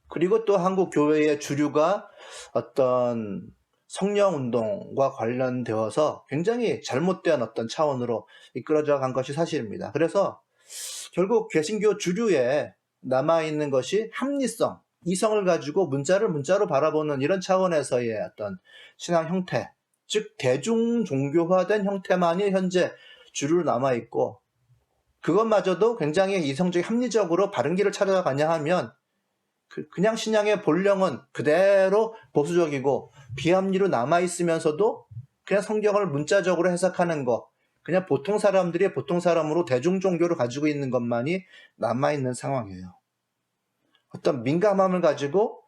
S1: 그리고 또 한국 교회의 주류가 어떤 성령운동과 관련되어서 굉장히 잘못된 어떤 차원으로 이끌어져 간 것이 사실입니다. 그래서 결국 개신교 주류에 남아있는 것이 합리성, 이성을 가지고 문자로 바라보는 이런 차원에서의 어떤 신앙 형태, 즉 대중 종교화된 형태만이 현재 주류로 남아있고, 그것마저도 굉장히 이성적 합리적으로 바른 길을 찾아가냐 하면 그냥 신앙의 본령은 그대로 보수적이고 비합리로 남아있으면서도 그냥 성경을 문자적으로 해석하는 거, 그냥 보통 사람들이 보통 사람으로 대중 종교를 가지고 있는 것만이 남아있는 상황이에요. 어떤 민감함을 가지고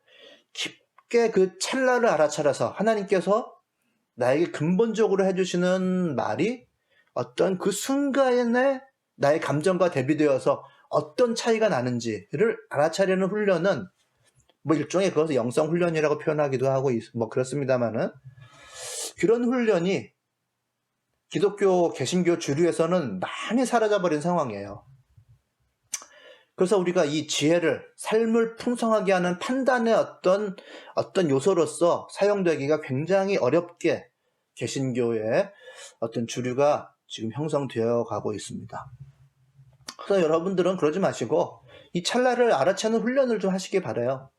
S1: 깊게 그 찰나를 알아차려서 하나님께서 나에게 근본적으로 해주시는 말이 어떤 그 순간에 나의 감정과 대비되어서 어떤 차이가 나는지를 알아차리는 훈련은 뭐 일종의 그것을 영성 훈련이라고 표현하기도 하고 뭐 그렇습니다만은 그런 훈련이 기독교 개신교 주류에서는 많이 사라져버린 상황이에요. 그래서 우리가 이 지혜를 삶을 풍성하게 하는 판단의 어떤 요소로서 사용되기가 굉장히 어렵게 개신교의 어떤 주류가 지금 형성되어 가고 있습니다. 그래서 여러분들은 그러지 마시고 이 찰나를 알아채는 훈련을 좀 하시기 바라요.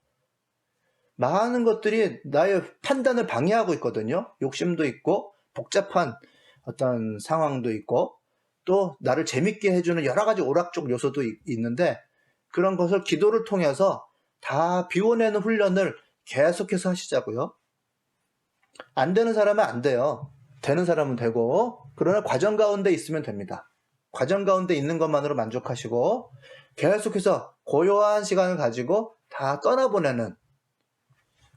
S1: 많은 것들이 나의 판단을 방해하고 있거든요. 욕심도 있고 복잡한 어떤 상황도 있고 또 나를 재밌게 해주는 여러 가지 오락적 요소도 있는데 그런 것을 기도를 통해서 다 비워내는 훈련을 계속해서 하시자고요. 안 되는 사람은 안 돼요. 되는 사람은 되고 그러나 과정 가운데 있으면 됩니다. 과정 가운데 있는 것만으로 만족하시고 계속해서 고요한 시간을 가지고 다 떠나보내는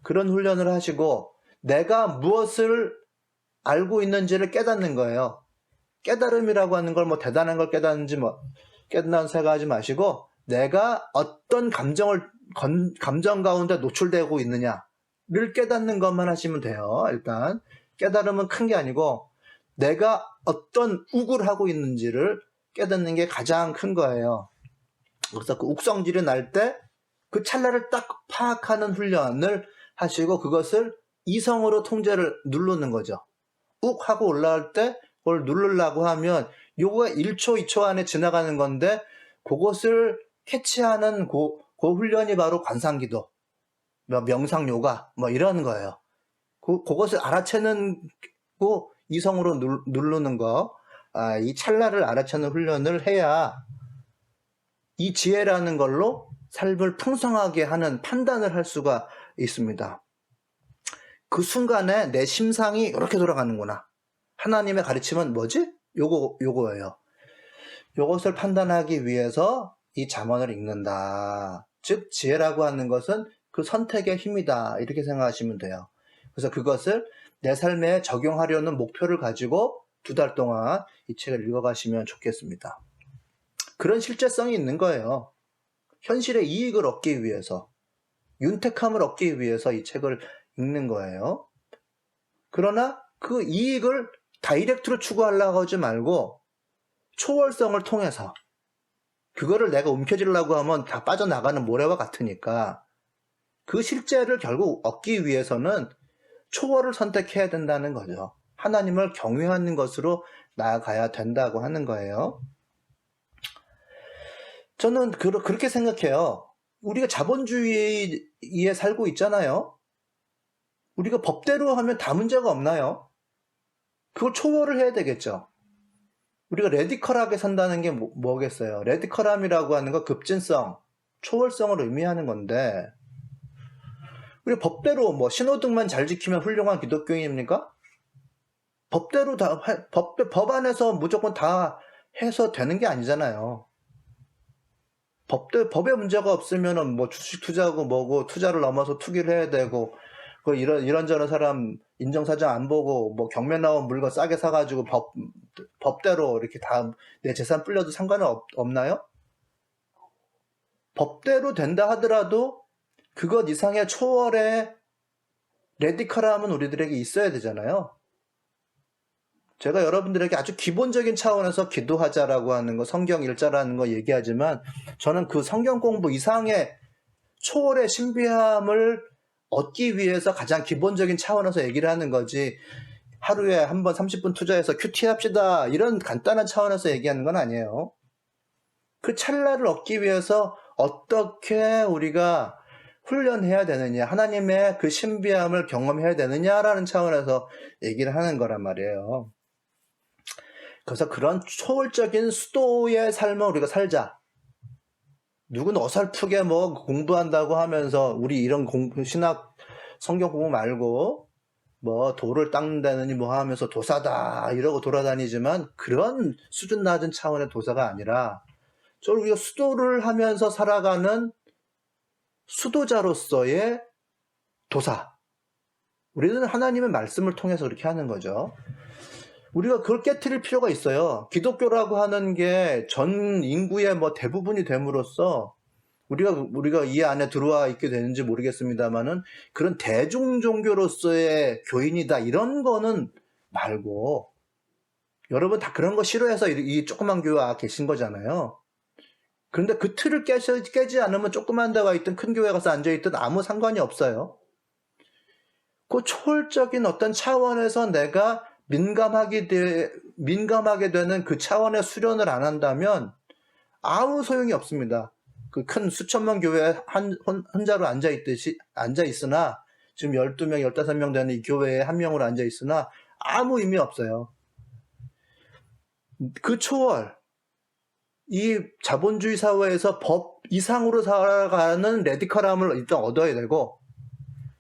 S1: 그런 훈련을 하시고 내가 무엇을 알고 있는지를 깨닫는 거예요. 깨달음이라고 하는 걸 뭐 대단한 걸 깨닫는지 뭐 깨닫는 생각하지 마시고 내가 어떤 감정 가운데 노출되고 있느냐를 깨닫는 것만 하시면 돼요. 일단 깨달음은 큰 게 아니고 내가 어떤 욱을 하고 있는지를 깨닫는 게 가장 큰 거예요. 그래서 그 욱성질이 날 때 그 찰나를 딱 파악하는 훈련을 하시고 그것을 이성으로 통제를 누르는 거죠. 욱 하고 올라올 때 그걸 누르려고 하면 요거가 1초, 2초 안에 지나가는 건데 그것을 캐치하는 그 훈련이 바로 관상기도, 명상 요가 뭐 이런 거예요. 그것을 알아채는 거 이성으로 누르는 거, 이 찰나를 알아채는 훈련을 해야 이 지혜라는 걸로 삶을 풍성하게 하는 판단을 할 수가 있습니다. 그 순간에 내 심상이 이렇게 돌아가는구나. 하나님의 가르침은 뭐지? 요거예요. 요것을 판단하기 위해서 이 잠언을 읽는다. 즉 지혜라고 하는 것은 그 선택의 힘이다. 이렇게 생각하시면 돼요. 그래서 그것을 내 삶에 적용하려는 목표를 가지고 2달 동안 이 책을 읽어가시면 좋겠습니다. 그런 실제성이 있는 거예요. 현실의 이익을 얻기 위해서, 윤택함을 얻기 위해서 이 책을 읽는 거예요. 그러나 그 이익을 다이렉트로 추구하려고 하지 말고 초월성을 통해서 그거를 내가 움켜쥐려고 하면 다 빠져나가는 모래와 같으니까 그 실제를 결국 얻기 위해서는 초월을 선택해야 된다는 거죠. 하나님을 경외하는 것으로 나아가야 된다고 하는 거예요. 저는 그렇게 생각해요. 우리가 자본주의에 살고 있잖아요. 우리가 법대로 하면 다 문제가 없나요? 그걸 초월을 해야 되겠죠. 우리가 레디컬하게 산다는 게 뭐겠어요? 레디컬함이라고 하는 거 급진성, 초월성을 의미하는 건데 우리 법대로 뭐 신호등만 잘 지키면 훌륭한 기독교인입니까? 법대로 법 안에서 무조건 다 해서 되는 게 아니잖아요. 법에 문제가 없으면은 뭐 주식 투자하고 뭐고 투자를 넘어서 투기를 해야 되고 그 이런저런 사람 인정사정 안 보고 뭐 경매 나온 물건 싸게 사가지고 법대로 이렇게 다 내 재산 불려도 상관은 없나요? 법대로 된다 하더라도 그것 이상의 초월의 레디컬함은 우리들에게 있어야 되잖아요. 제가 여러분들에게 아주 기본적인 차원에서 기도하자라고 하는 거, 성경 읽자라는 거 얘기하지만 저는 그 성경 공부 이상의 초월의 신비함을 얻기 위해서 가장 기본적인 차원에서 얘기를 하는 거지 하루에 한 번 30분 투자해서 큐티 합시다 이런 간단한 차원에서 얘기하는 건 아니에요. 그 찰나를 얻기 위해서 어떻게 우리가 훈련해야 되느냐, 하나님의 그 신비함을 경험해야 되느냐라는 차원에서 얘기를 하는 거란 말이에요. 그래서 그런 초월적인 수도의 삶을 우리가 살자. 누군 어설프게 뭐 공부한다고 하면서 우리 이런 신학 성경 공부 말고 뭐 돌을 닦는다느니 뭐 하면서 도사다 이러고 돌아다니지만 그런 수준 낮은 차원의 도사가 아니라 우리가 수도를 하면서 살아가는 수도자로서의 도사. 우리는 하나님의 말씀을 통해서 그렇게 하는 거죠. 우리가 그걸 깨트릴 필요가 있어요. 기독교라고 하는 게 전 인구의 뭐 대부분이 됨으로써 우리가 이 안에 들어와 있게 되는지 모르겠습니다만은 그런 대중 종교로서의 교인이다 이런 거는 말고 여러분 다 그런 거 싫어해서 이 조그만 교회 와 계신 거잖아요. 그런데 그 틀을 깨지 않으면 조그만 데가 있든 큰 교회 가서 앉아있든 아무 상관이 없어요. 그 초월적인 어떤 차원에서 내가 민감하게 되는 그 차원의 수련을 안 한다면 아무 소용이 없습니다. 그 큰 수천만 교회에 혼자로 앉아있으나 지금 12명, 15명 되는 이 교회에 한 명으로 앉아있으나 아무 의미 없어요. 그 초월, 이 자본주의 사회에서 법 이상으로 살아가는 레디컬함을 일단 얻어야 되고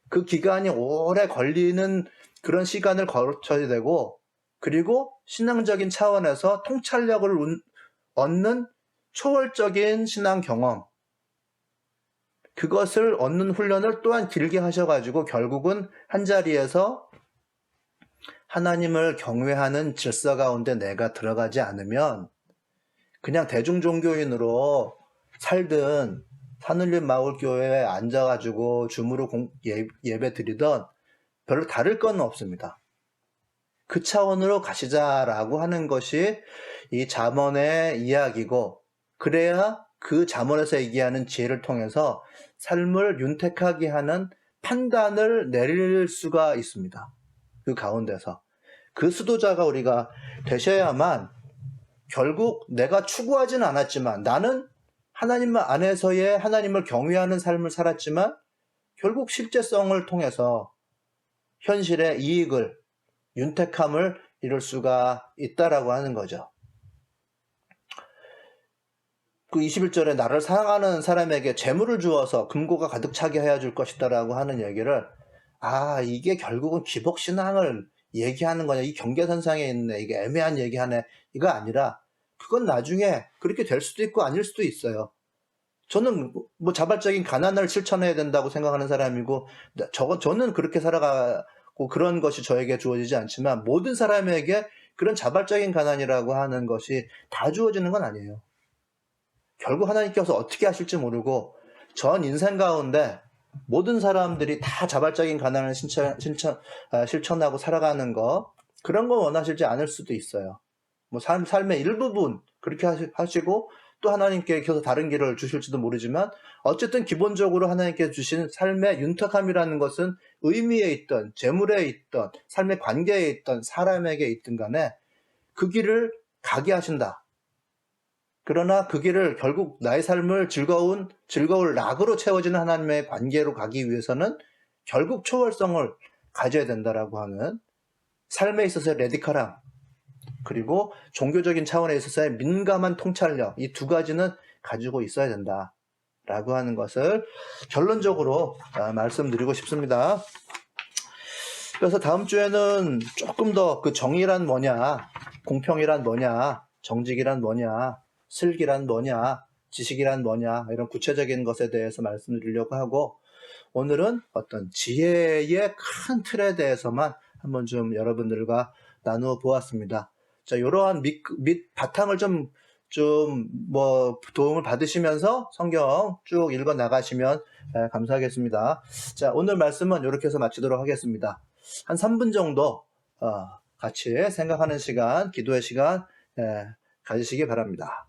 S1: 그 기간이 오래 걸리는 그런 시간을 거쳐야 되고 그리고 신앙적인 차원에서 통찰력을 얻는 초월적인 신앙 경험 그것을 얻는 훈련을 또한 길게 하셔가지고 결국은 한자리에서 하나님을 경외하는 질서 가운데 내가 들어가지 않으면 그냥 대중종교인으로 살든 산울림 마을교회에 앉아가지고 줌으로 예배 드리던 별로 다를 건 없습니다. 그 차원으로 가시자라고 하는 것이 이 잠언의 이야기고 그래야 그 잠언에서 얘기하는 지혜를 통해서 삶을 윤택하게 하는 판단을 내릴 수가 있습니다. 그 가운데서. 그 수도자가 우리가 되셔야만 결국 내가 추구하지는 않았지만 나는 하나님 안에서의 하나님을 경외하는 삶을 살았지만 결국 실제성을 통해서 현실의 이익을 윤택함을 이룰 수가 있다라고 하는 거죠. 그 21절에 나를 사랑하는 사람에게 재물을 주어서 금고가 가득 차게 하여 줄 것이다라고 하는 얘기를 이게 결국은 기복신앙을 얘기하는 거냐 이 경계선상에 있네 이게 애매한 얘기하네 이거 아니라 그건 나중에 그렇게 될 수도 있고 아닐 수도 있어요. 저는 뭐 자발적인 가난을 실천해야 된다고 생각하는 사람이고 저는 그렇게 살아가고 그런 것이 저에게 주어지지 않지만 모든 사람에게 그런 자발적인 가난이라고 하는 것이 다 주어지는 건 아니에요. 결국 하나님께서 어떻게 하실지 모르고 전 인생 가운데 모든 사람들이 다 자발적인 가난을 실천하고 살아가는 거 그런 거 원하시지 않을 수도 있어요. 뭐 삶의 일부분 그렇게 하시고 또 하나님께서 다른 길을 주실지도 모르지만 어쨌든 기본적으로 하나님께서 주신 삶의 윤택함이라는 것은 의미에 있던 재물에 있던 삶의 관계에 있던 사람에게 있든 간에 그 길을 가게 하신다. 그러나 그 길을 결국 나의 삶을 즐거울 낙으로 채워지는 하나님의 관계로 가기 위해서는 결국 초월성을 가져야 된다라고 하는 삶에 있어서의 레디컬함 그리고 종교적인 차원에 있어서의 민감한 통찰력 이 두 가지는 가지고 있어야 된다라고 하는 것을 결론적으로 말씀드리고 싶습니다. 그래서 다음 주에는 조금 더 그 정의란 뭐냐, 공평이란 뭐냐, 정직이란 뭐냐, 슬기란 뭐냐, 지식이란 뭐냐 이런 구체적인 것에 대해서 말씀드리려고 하고 오늘은 어떤 지혜의 큰 틀에 대해서만 한번 좀 여러분들과 나누어 보았습니다. 자, 이러한 밑 바탕을 좀 뭐 도움을 받으시면서 성경 쭉 읽어 나가시면 감사하겠습니다. 자, 오늘 말씀은 이렇게 해서 마치도록 하겠습니다. 한 3분 정도 같이 생각하는 시간, 기도의 시간 가지시기 바랍니다.